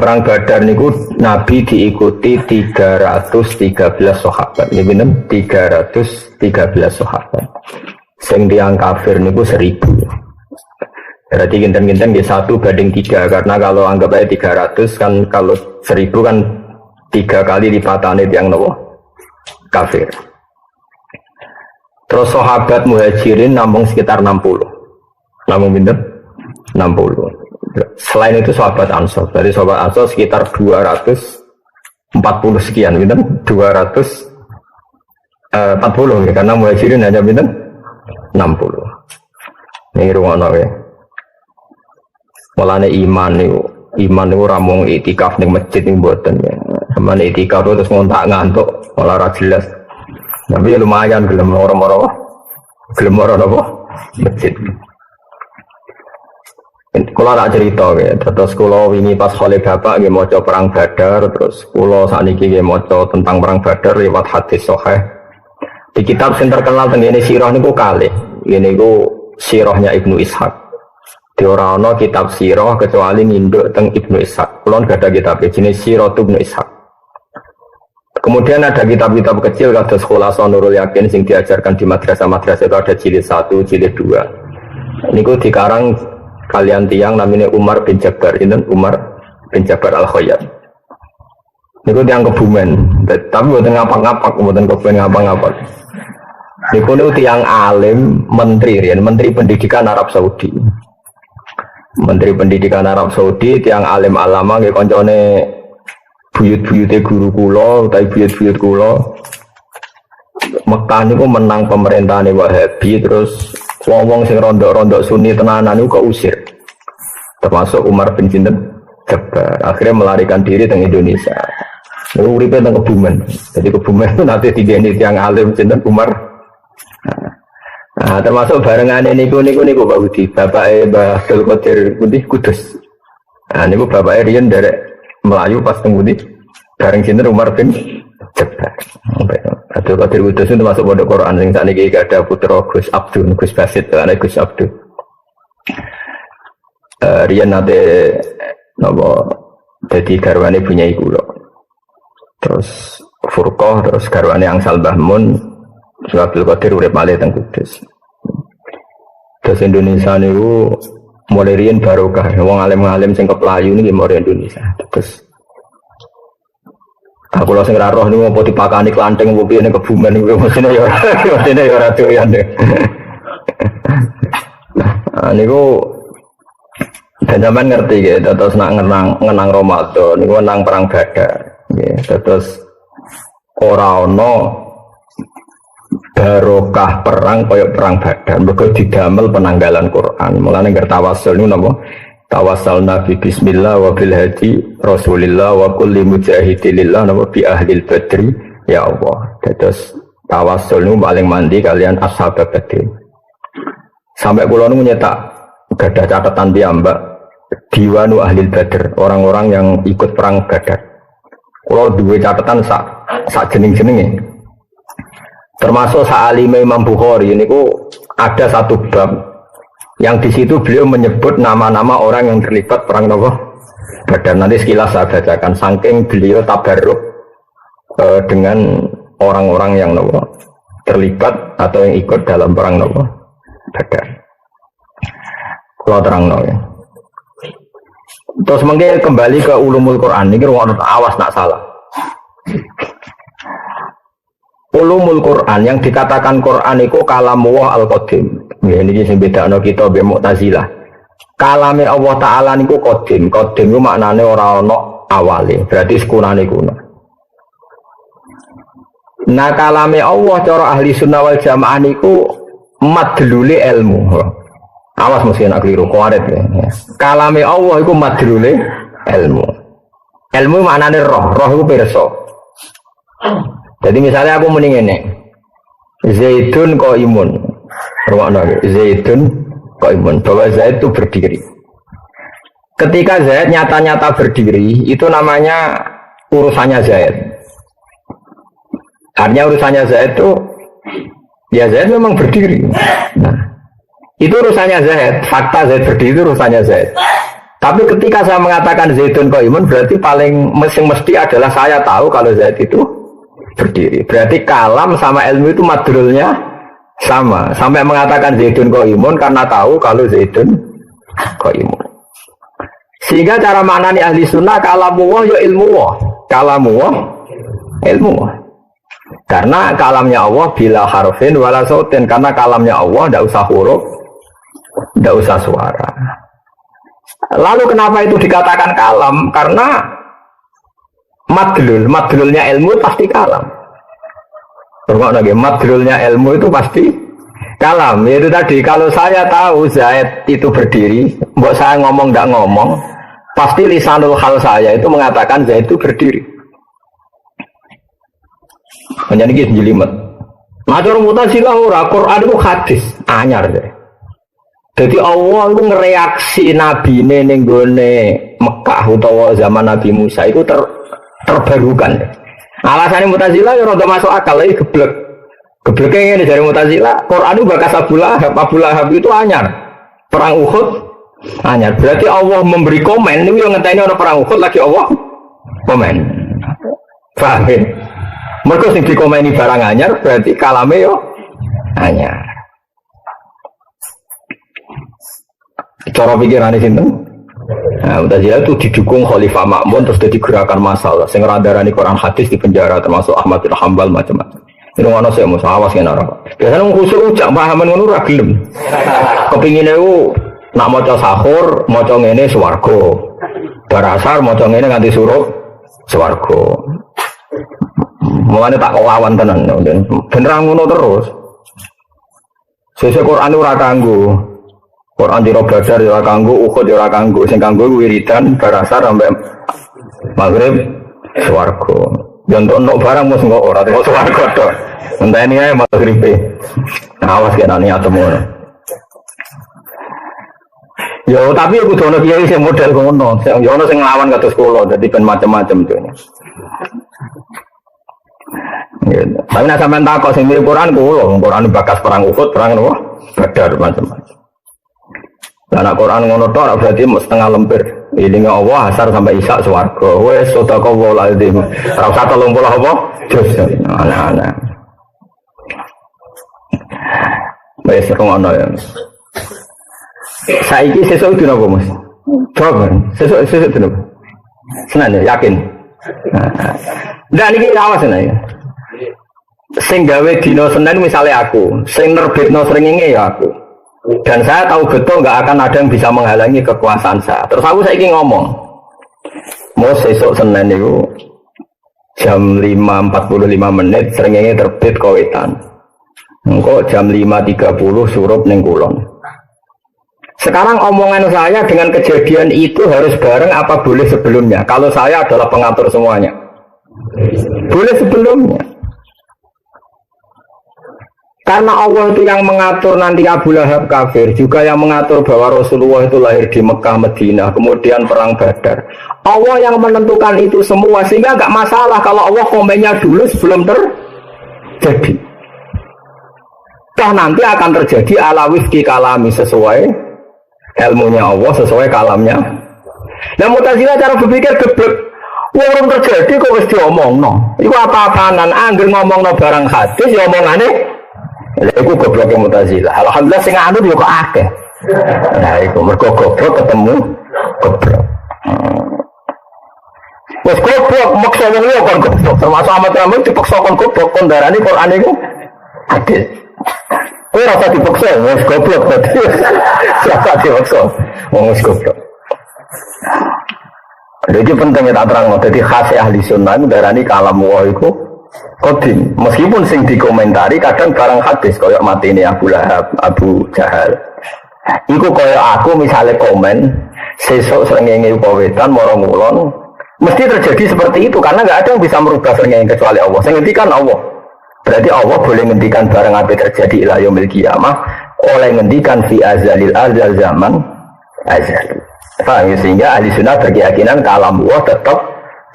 Perang Badar niku Nabi diikuti 313 sahabat. Ini bener 313 sahabat. Sing tiyang kafir niku 1000. Berarti ginten-ginten di 1/3 karena kalau anggap aja 300 kan kalau 1000 kan 3 kali lipatane tiyang nopo kafir. Terus sahabat muhajirin namung sekitar 60. Namung pinten? 60. Selain itu sahabat Ansor. Dari sahabat Ansor sekitar 240 sekian, pinten? 240 ya, karena muhajirin hanya pinten? 60. Ini rumono ya. Mulane iman niku ora mung itikaf ning masjid ning mboten ya. Samane itikaf terus ngontak ngantuk ora jelas. Tapi ya lumayan gelem ora-ora. Gelem ora apa? Masjid. Kula tak cerita ya, terus kula wingi pas khole bapak nggih maca perang Badar, terus kula sakniki nggih maca tentang perang Badar lewat hadis sahih. Di kitab sing terkenal tengene sirah niku kalih. Ini niku sirahnya Ibnu Ishaq. Di ora ana kitab sirah kecuali nginduk teng Ibnu Ishaq. Kula gak ada kitab jenis Sirah Ibnu Ishaq. Kemudian ada kitab-kitab kecil kados Khulasan Nurul Yakin sing diajarkan di madrasah-madrasah itu ada jilid 1, jilid 2. Niku dikarang kalian tiang namanya Umar bin Jabbar, ini Umar bin Jabbar Al-Khayyat. Niku tiang Kebumen, tapi buatan ngapak-ngapak, buatan Kebumen ngapak-ngapak. Niku tiang alim, menteri pendidikan Arab Saudi. Menteri Pendidikan Arab Saudi, tiang alim alama, kayak koncone buyut-buyutnya guru kulo, tapi buyut-buyut kulo. Mekah niku menang pemerintahan Wahabi, terus wong-wong sing rondok-rondok Sunni tenanan niku keusir. Termasuk Umar bin Jabbar. Akhirnya melarikan diri teng Indonesia. Niku uripe teng Kebumen. Jadi Kebumen itu nanti digeni tiang alim sinten Umar. Nah, termasuk barengan niku Pak Budi, bapake Mbah Abdul Qadir Putih Kudus. Nah, niku bapake riyen derek Melayu pas teng Putih bareng sinten Umar bin Jabbar. Abdul Qadir Kudus itu termasuk pondok Quran sing sakniki ada putra Gus Abdul, Gus Basit, anak Gus Abdul. Riyen nate napa dadi garwane punyai kula. Terus Furqah, terus garwane Angsal Mbah Mun, Abdul Qadir urip malih teng Kudus. Terus Indonesia niku mulai riyen barokah, wong alim-alim sing keplayu niki mulai Indonesia. Terus aku lho sing ora roh niku apa dipakani klanteng opo piye ning Kebumen niku mesine ya ora doyan. Nah niku dan zaman ngerti gitu, terus nak ngenang Ramadan niku nang perang Badar nggih. Terus ora ono barokah perang kaya perang Badar, mergo didamel penanggalan Quran. Mulane ngerti tawasul niku napa? Tawassal Nabi Bismillah wa bil hadi Rasulillah wa kulli mujahidilillah napa bi ahlil badri ya Allah. Terus tawasul niku paling mandi kalian ashab Badr. Sampai kula niku nyetak gadah catatan piyambak diwanu ahlil Badr, orang-orang yang ikut perang Badar. Kula duwe catatan sak jeneng-jenenge. Termasuk Sa'alime Imam Bukhari niku ada satu bab yang di situ beliau menyebut nama-nama orang yang terlibat perang Badar. Nanti sekilas saya bacakan saking beliau tabarruk dengan orang-orang yang terlibat atau yang ikut dalam perang Badar. Kalau terang ya. Terus mungkin kembali ke ulumul Quran ini awas nak salah. Ulumul Quran yang dikatakan Quran itu kalamullah al-qadim. Ya ini sing bedakno kita mbek Mu'tazilah. Kalame Allah Taala niku qadim. Qadim ku maknane ora ana awale, berarti sekunane kuno. Nah kalame Allah cara ahli sunnah wal jamaah niku madlule ilmu. Awas mesti nak keliru kuaret ya. Kalame Allah iku madlule ilmu. Ilmu maknane roh iku pirsa. Jadi misalnya aku muni ngene. Zaidun qaimun. Rumakna Zaidun qaimun. Bahwa Zaid itu berdiri. Ketika Zaid nyata-nyata berdiri, itu namanya urusannya Zaid. Artinya urusannya Zaid itu ya Zaid memang berdiri. Nah, itu urusannya Zaid. Fakta Zaid berdiri itu urusannya Zaid. Tapi ketika saya mengatakan Zaidun qaimun berarti paling mesti adalah saya tahu kalau Zaid itu berdiri. Berarti kalam sama ilmu itu madrulnya sama. Sampai mengatakan Zaidun qaimun karena tahu kalau Zaidun qaimun. Sehingga cara maknani ahli sunnah kalamu wa ya ilmu wa. Kalamu wa ilmu wa. Karena kalamnya Allah bila harfin wala sautin. Karena kalamnya Allah tidak usah huruf, tidak usah suara. Lalu kenapa itu dikatakan kalam? Karena madlulnya ilmu pasti kalam. Madlulnya ilmu itu pasti kalam. Itu tadi kalau saya tahu Zaid itu berdiri, mbok saya ngomong tidak ngomong, pasti lisanul hal saya itu mengatakan Zaid itu berdiri. Menjadi gitu jelimet. Matur Mu'tazilah ora, Quran itu hadis anyar deh. Jadi Allah itu ngereaksi Nabi ning gone Mekah utawa zaman Nabi Musa itu terbarukan. Alasannya Mu'tazilah ya rada masuk akal iki geblek. Gebleke ngene dari Mu'tazilah, Quran itu bakas Abu Lahab itu anyar. Perang Uhud anyar. Berarti Allah memberi komen niku yo ngenteni ana perang Uhud lagi Allah komen. Paham? Mergo sing dikomeni barang anyar berarti kalame yo anyar. Cara pikirannya sinten? Nah, Mu'tazilah itu didukung Khalifah Ma'mun terus jadi gerakan masalah. Sing ngradarani Quran hadis di penjara termasuk Ahmad bin Hanbal macam-macam. Ini ngono sih mesti awas kena ora. Biasane wong khusuk ujak pahaman ngono ora gelem. Kepingine ku nak maca sahur, maca ngene swarga. Bar asar maca ngene nganti suruh swarga. Mulane tak lawan tenan. Bener ngono terus. Sesuk Quran ora kanggo Quran di Badar ya kanggo, Uhud ya kanggo, sing kanggo wiridan barasar sampai maghrib swarga. Jantung nok barang mesti kok ora teko swarga tok. Enteni ae maghrib. Awas kena niat temono. Yo tapi aku dono kiai sing model ngono, yo ono sing nglawan kados kula, dadi ben macam-macam tuh. Tapi nek sampean takok sing mirip Quran kula, Quran bakas perang Uhud, perang apa? Badar macam-macam. Karena Quran ngono tok berarti setengah lembar. Ilinge Allah asar sampai isya swarga. Wis sedekah wal azim. Ora usah 30 apa? Jus. Ana-ana. Wis ngono ya. Saiki sesuk dina apa, Mas? Coba. Sesuk dina. Senin ya, yakin. Ndak niki awas ya. Sing gawe dina Senin misalnya aku, sing nerbitno srengenge ya aku. Dan saya tahu betul nggak akan ada yang bisa menghalangi kekuasaan saya. Terus aku saiki ngomong, mau besok Senin itu jam 5.45 srengenge terbit kawetan. Engko jam 5.30 surup ning kulon. Sekarang omongan saya dengan kejadian itu harus bareng apa boleh sebelumnya? Kalau saya adalah pengatur semuanya, boleh sebelumnya. Karena Allah itu yang mengatur nanti Abu Lahab kafir, juga yang mengatur bahwa Rasulullah itu lahir di Mekah, Madinah, kemudian perang Badar. Allah yang menentukan itu semua, sehingga nggak masalah kalau Allah komennya dulu sebelum terjadi. Toh nanti akan terjadi ala wifki kalami sesuai ilmunya Allah, sesuai kalamnya. Nah Mu'tazilah cara berpikir geblek. Warung terjadi kok wis diomongno. Iku apa-apanan angger ngomongno barang hadis ya omongane. Lha iku goblok Mu'tazilah. Alhamdulillah sing anu yo kok akeh. Nah iku mergo goblok ketemu goblok. Wes goblok maksa wong liya kon goblok. Termasuk Ahmad Ramin dipaksa kon goblok kon darani Quran iku hadis. Kowe ora usah dipaksa, wes goblok tadi. Siapa dipaksa? Wong wis goblok. Jadi pentingnya tak terang. Jadi khas ahli sunnah darani kalam wa iku kodim, meskipun sing dikomentari kadang barang hadis koyok mati ini Abu Lahab, Abu Jahal. Iku koyok aku misalnya komen sesok srengenge kawetan moro ngulon, mesti terjadi seperti itu karena nggak ada yang bisa merubah srengenge kecuali Allah. Sing ngendikan Allah. Berarti Allah boleh ngendikan barang apa terjadi ila yaumil qiyamah, oleh ngendikan fi azalil azal zaman azal. Paham ya? Sehingga ahli sunnah berkeyakinan kalam Allah tetap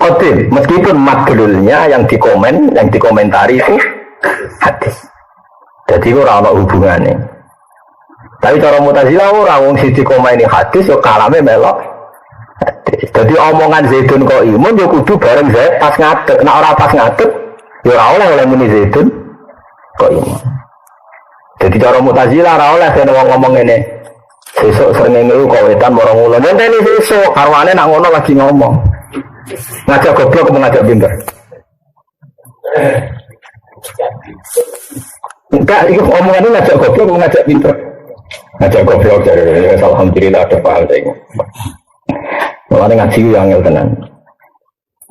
qadim, meskipun madlulnya yang dikomentari itu hadis. Jadi ora ana hubungannya. Tapi cara Mu'tazilah ora wong sing dikomeni hadis yo kalame melok Jadi omongan Zaidun kok imun yo kudu bareng Zaid pas ngadeg. Nek ora pas ngadeg yo ora oleh muni Zaidun kok imun. Jadi cara Mu'tazilah ora oleh yen wong ngomong ngene. Sesuk srengenge ku kawetan marang ulo. Ngenteni sesuk karwane nak ngono lagi ngomong. Ngajak goblok apa ngajak pinter? Enggak, itu omongannya ngajak goblok apa ngajak pinter? Ngajak goblok dari alhamdulillah ada paham saya. Mulane ngaji yang angel tenan.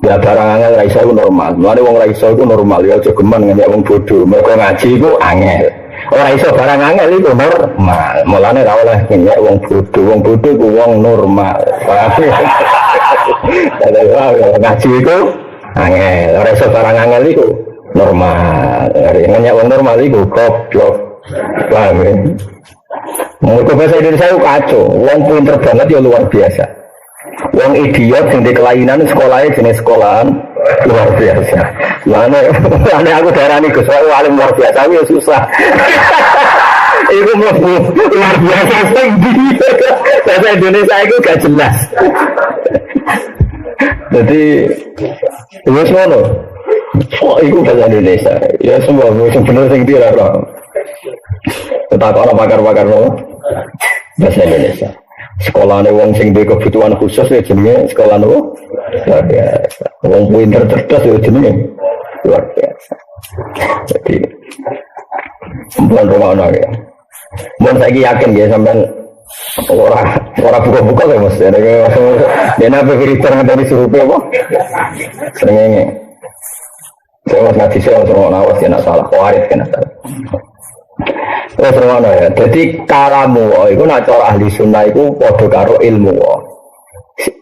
Ya barang angel ra iso itu normal. Mulane wong ra iso itu normal ya aja geman ngenyek wong bodoh. Mergo ngaji iku angel. Ora iso barang angel itu normal. Mulane ra oleh ngenyek wong bodoh. Wong bodoh ku wong normal. Ngaji itu angel. Ora iso barang angel itu normal. Ngenyek wong normal itu goblok. Paham ya? Mergo bahasa Indonesia itu kacau. Wong pinter banget ya luar biasa. Wong idiot sing di kelainan sekolahnya jenis sekolahan luar biasa. Mana aku darani Gus Walim luar biasa ya susah. Iku mlebu luar biasa sing di bahasa Indonesia itu gak jelas. Jadi wis ngono. Oh, iku bahasa Indonesia. Ya semua sing bener sing ndi ora. Tetap ana pakar-pakar bahasa Indonesia. Sekolahane wong sing duwe kebutuhan khusus ya jenenge sekolah nopo? Luar biasa. Wong pinter cerdas ya jenenge luar biasa. Jadi bukan rumah ya. Mun saiki yakin ya sampean ora buka-buka ya Mas. Dene apa cerita dari surupe apa? Srengenge. Saya ngaji saya orang awas ya nak salah, kuarit kena salah. Terus mana ya? Jadi kalamu itu nak cara ahli sunnah itu podo karo ilmu.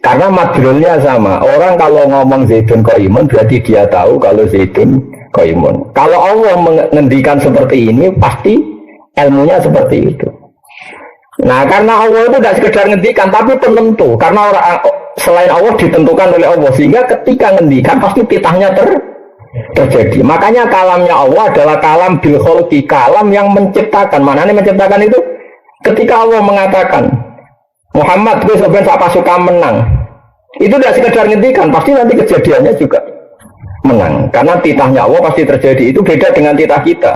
Karena madrulnya sama. Orang kalau ngomong Zaidun qaimun berarti dia tahu kalau Zaidun qaimun. Kalau Allah mengendikan seperti ini pasti ilmunya seperti itu. Nah karena Allah itu tidak sekedar ngendikan tapi penentu. Karena orang selain Allah ditentukan oleh Allah sehingga ketika ngendikan pasti titahnya terjadi. Makanya kalamnya Allah adalah kalam bil khalqi, kalam yang menciptakan. Maknanya menciptakan itu ketika Allah mengatakan Muhammad itu sampai sak pasukan menang. Itu tidak sekedar ngendikan, pasti nanti kejadiannya juga menang. Karena titahnya Allah pasti terjadi. Itu beda dengan titah kita.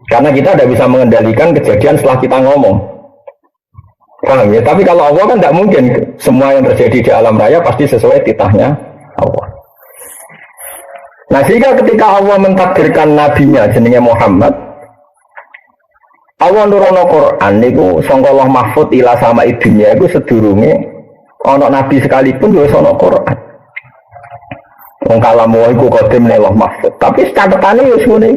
Karena kita tidak bisa mengendalikan kejadian setelah kita ngomong. Paham ya? Tapi kalau Allah kan tidak mungkin. Semua yang terjadi di alam raya pasti sesuai titahnya Allah. Nah sehingga ketika Allah mentakdirkan nabinya jenenge Muhammad, Allah nurono Quran niku sangka Allah mahfud ila sama idunya iku sedurunge ana nabi sekalipun wis ana Quran. Wong kalamu iku qadim Allah mahfud. Tapi catetane wis ngene.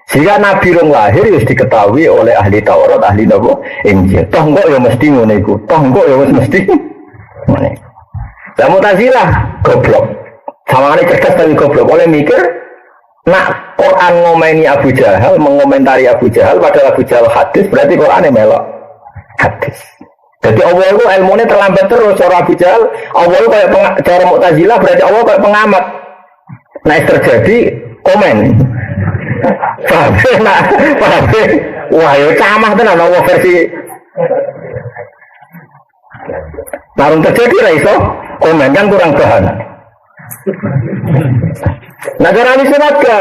Sehingga nabi rong lahir wis diketahui oleh ahli Taurat, ahli napa Injil. Toh kok ya mesti ngene iku. Toh kok ya wis mesti ngene. Lah Mu'tazilah goblok. Sama ini cerdas tapi goblok. Oleh mikir nak Quran ngomeni Abu Jahal, mengomentari Abu Jahal, padahal Abu Jahal hadis, berarti Quran melok hadis. Jadi Allah itu ilmunya terlambat terus. Cara Abu Jahal, Allah itu kayak cara Mu'tazilah, berarti Allah kayak pengamat. Nah terjadi komen. Paham? Nah, paham? Wah ya camah tenan Allah versi. Baru terjadi lah itu komen kan kurang bahan. Negara ini sunat ke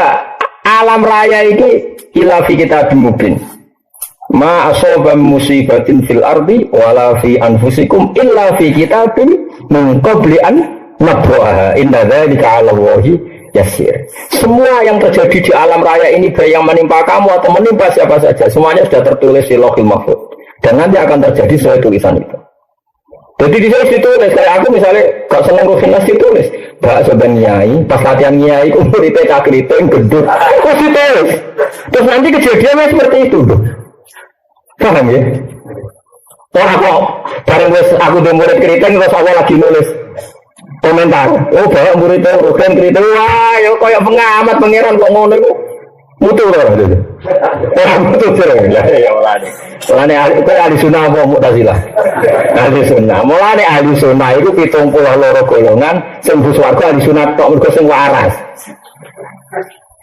alam raya ini ila fi kitabim mubin. Ma asoba musibatin fil ardi wala fi anfusikum illa fi kitabim min qabli an nabraha. Inna dzalika 'ala Allahi yasir. Semua yang terjadi di alam raya ini baik yang menimpa kamu atau menimpa siapa saja, semuanya sudah tertulis di Lauhul Mahfuz. Dan nanti akan terjadi sesuai tulisan itu. Jadi di sini ditulis, kayak aku misalnya gak seneng Rufinas ditulis Mbak Soban Nyai, pas latihan Nyai umur itu cakriting, gedut terus ditulis. Terus nanti kejadiannya seperti itu. Paham ya? Orang kok bareng aku udah murid keriting, terus awal lagi nulis komentar, oh banyak muridnya Rufinan keriting, wah ya kayak pengamat pengiran kok ngono itu mutu loh gitu. Orang mutu sering ya mulane ahli sunnah apa Mu'tazilah? Ahli sunnah. Mulane ahli sunnah itu 72 golongan sing mlebu swarga ahli sunnah tok mergo sing waras.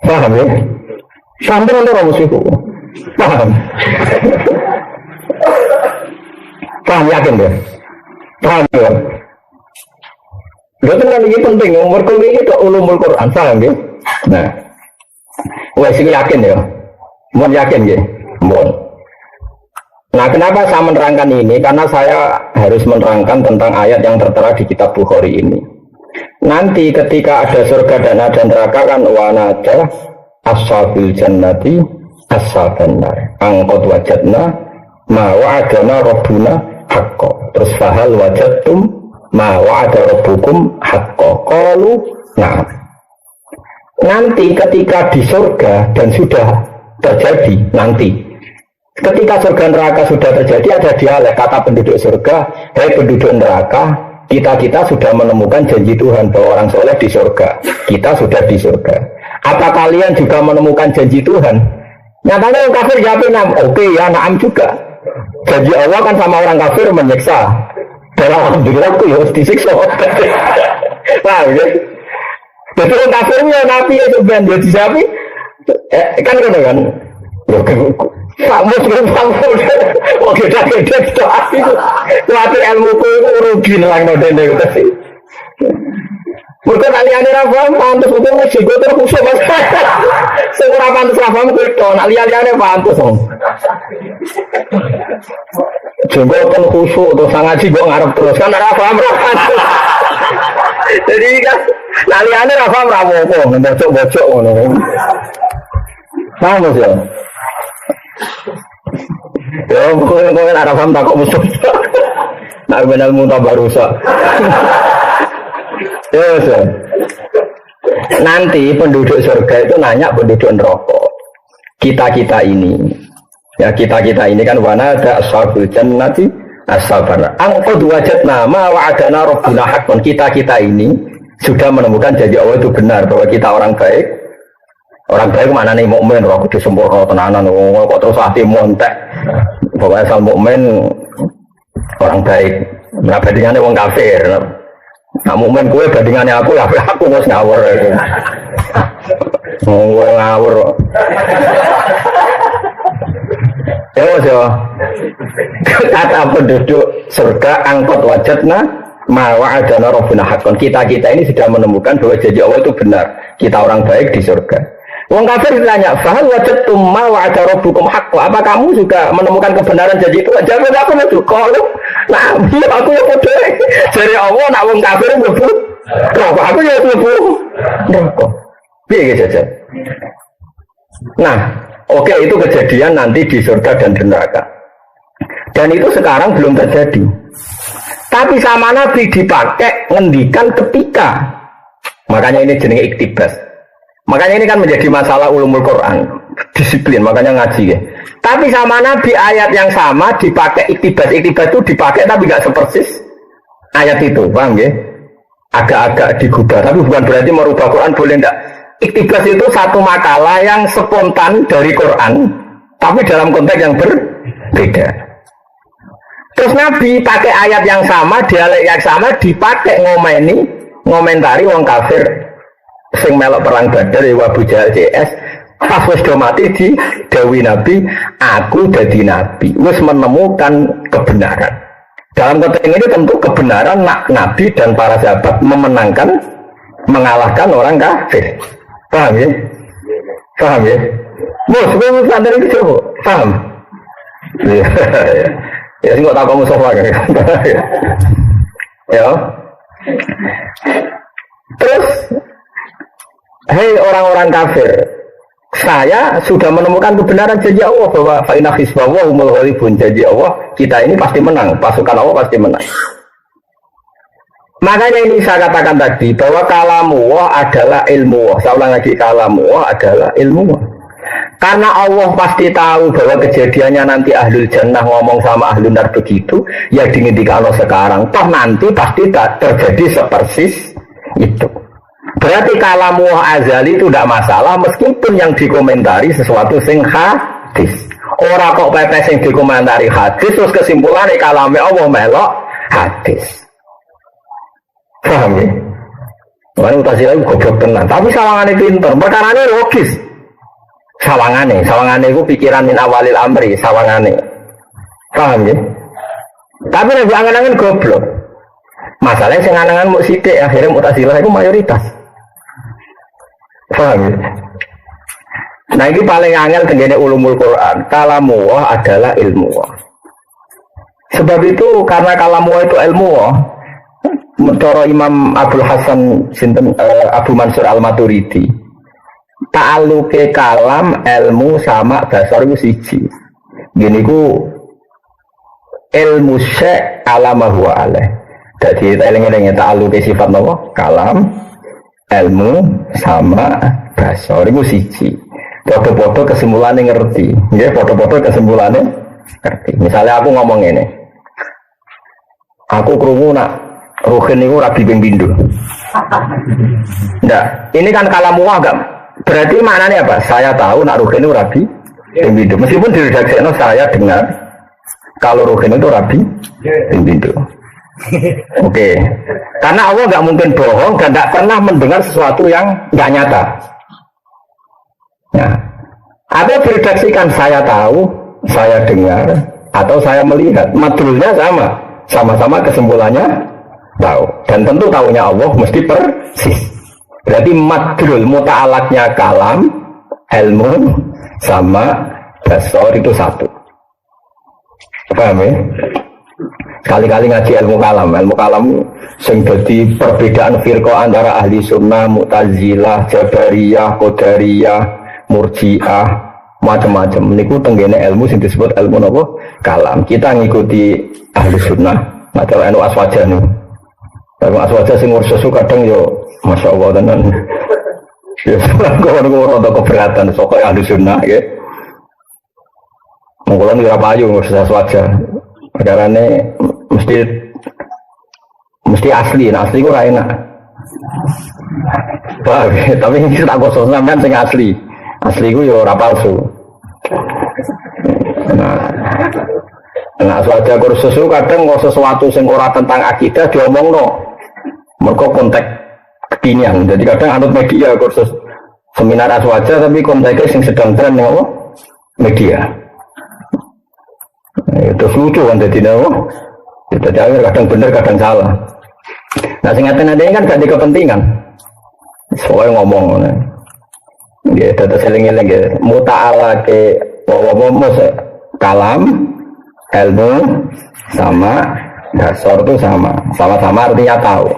Paham ya? Sampai ora musuhku. Paham? Paham yakin ya? Paham ya? Betul kan ini penting, umur kuliah itu ulumul Quran, paham ya? Nah, wes yakin ya, mau yakin ya, mau. Nah, kenapa saya menerangkan ini? Karena saya harus menerangkan tentang ayat yang tertera di kitab Bukhari ini. Nanti ketika ada surga dan ada neraka kan wanada ashabil jannati ashaban nar. Angkot wajadna ma wa'adana rabbuna haqqo. Terus fahal wajadtum ma wa'ada rabbukum haqqo. Qalu na'am. Nanti ketika di surga dan sudah terjadi nanti ketika surga neraka sudah terjadi ada dialek kata penduduk surga, hei penduduk neraka, kita sudah menemukan janji Tuhan bahwa orang soleh di surga. Kita sudah di surga. Apa kalian juga menemukan janji Tuhan? Nyatanya orang kafir jawabnya, oke ya, naam juga. Janji Allah kan sama orang kafir menyiksa. Dan alhamdulillah aku ya harus disiksa. Paham ya? Jadi orang kafirnya nabi ya sebenarnya dia disapi. Kan kan? Pak Muslim oke dah gede doa itu latih ilmuku itu rugi nang nodene gitu sih. Mereka aliane ra paham pantes hukum sing go terus kusuk Mas. Sing ora pantes ra paham kuwi aliane pantes. Coba kan kusuk terus ngaji kok ngarep terus kan ora paham ra pantes. Jadi kan aliane ra paham ra apa-apa bocok-bocok ngono. Paham ya? Ya, mungkin ada paham tak kok musuh. Nak benar muntah barusa. Ya, nanti penduduk surga itu nanya penduduk neraka. Kita ini, ya kita ini kan wana ada ashabul jannati ashabar. Angqad wajadna ma wa'adana rabbuna haqqan. Kita ini sudah menemukan janji Allah itu benar bahwa kita orang baik. Orang baik mana nih mukmin, roh kudu sempurna tenanan, kok terus hati montek. Pokoknya asal mukmin orang baik. Nah bandingannya orang kafir. Nah mukmin gue bandingannya aku ya aku harus ngawur. Gue ngawur. Ya kata penduduk surga angkot wajadna ma wa'adana rabbuna haqqan. Kita ini sudah menemukan bahwa janji Allah itu benar. Kita orang baik di surga. Wong kafir ditanya, "Fahal wajadtum ma wa'ada rabbukum haqqan?" Apa kamu juga menemukan kebenaran janji itu? Jawab aku itu. Kalau nah, aku ya bodoh. Jadi Allah nak wong kafir mlebu neraka. Aku ya mlebu neraka. Piye saja. Nah, oke itu kejadian nanti di surga dan di neraka. Dan itu sekarang belum terjadi. Tapi sama Nabi dipakai ngendikan ketika. Makanya ini jenenge iktibas. Makanya ini kan menjadi masalah ulumul Quran, disiplin, makanya ngaji ya. Tapi sama Nabi ayat yang sama dipakai iktibas itu dipakai tapi nggak sepersis ayat itu, paham ya? Agak-agak digubah, tapi bukan berarti merubah Quran, boleh enggak? Iktibas itu satu makalah yang spontan dari Quran, tapi dalam konteks yang berbeda. Terus Nabi pakai ayat yang sama, dialek yang sama dipakai ngomentari wong kafir sing melok perang Badar ya Abu Jahal CS pas wis do mati di dawuh Nabi, aku dadi nabi wis menemukan kebenaran. Dalam konteks ini tentu kebenaran Nabi dan para sahabat mengalahkan orang kafir. Paham ya? Paham ya? Mus, gue sadar itu coba. Paham? Ya sih nggak tahu kamu sofa kan? Ya. Terus hei orang-orang kafir, saya sudah menemukan kebenaran janji Allah bahwa fa'inna hisbawa umul ghalibun, janji Allah kita ini pasti menang, pasukan Allah pasti menang. Makanya ini saya katakan tadi bahwa kalamu adalah ilmu. Saya ulang lagi, kalamu adalah ilmu. Karena Allah pasti tahu bahwa kejadiannya nanti ahlul jannah ngomong sama ahlul nar begitu, ya dingindikan Allah sekarang. Toh nanti pasti tak terjadi sepersis itu. Berarti kalamu azali itu tidak masalah meskipun yang dikomentari sesuatu sing hadis. Ora kok pepes yang dikomentari hadis terus kesimpulannya kalamnya Allah melok hadis. Paham ya? Makanya Mu'tazilah itu goblok tenan. Tapi sawangannya pinter, perkaranya logis. Sawangannya itu pikiran min awalil amri, sawangannya. Paham ya? Tapi nabi angan-angan goblok. Masalahnya sing anangan mau sithik, akhirnya Mu'tazilah itu mayoritas. Paham ya? Nah ini paling angel tenggene ulumul Quran. Kalamullah adalah ilmu. Sebab itu karena kalamullah itu ilmu. Menurut Imam Abdul Hasan Abu Mansur Al-Maturidi, ta'alluqe kalam ilmu sama basar itu siji. Gini ku ilmu syek alamahu alaih. Jadi eling-elingnya ta'alluqe sifat apa? Kalam, ilmu sama basar itu siji. Foto-foto kesimpulannya ngerti, ya foto-foto kesimpulannya ngerti. Misalnya aku ngomong ini, aku krungu nak Ruhin itu rabi ping pindho. Nah, ini kan kalamu agak berarti maknanya apa? Saya tahu nak Ruhin itu rabi ping pindho. Meskipun di redaksi saya dengar kalau Ruhin itu rabi ping pindho. Oke, karena Allah nggak mungkin bohong dan nggak pernah mendengar sesuatu yang nggak nyata. Nah, ada diredaksikan saya tahu, saya dengar, atau saya melihat. Madrulnya sama-sama kesimpulannya tahu. Dan tentu tahunya Allah mesti persis. Berarti madrul muta'alaknya kalam, ilmu, sama basar itu satu. Paham ya? Kali-kali ngaji ilmu kalam sing dadi perbedaan firqah antara ahli sunnah, mu'tazilah, jabariyah, qadariyah, murji'ah, macam-macam. Niku tenggene ilmu sing disebut ilmu napa? Kalam. Kita ngikuti ahli sunnah, macam anu aswaja niku. Anu aswaja sing ursusu kadang yo masyaallah tenan. Ya ngono-ngono rada keberatan sok ahli sunnah nggih. Monggo ora payu ngurus aswaja. Karane mesti asli, nah asli ku ora enak. Tapi ini tak kosong sampean sing asli. Asli ku yo ora palsu. Nah aswaja kursus kadang kok sesuatu sing ora tentang akidah diomongno. Mergo konteks kekinian. Jadi kadang anut media kursus seminar aswaja tapi konteksnya sing sedang tren apa? Media. Itu lucu kan jadi nawa. Kita kadang benar kadang salah. Nah singkatan ada ini kan gak ada kepentingan. Soalnya ngomong. Ya, data seling-eling ya. Muta'ala ke kalam, ilmu sama dasar itu sama. Sama-sama artinya tahu.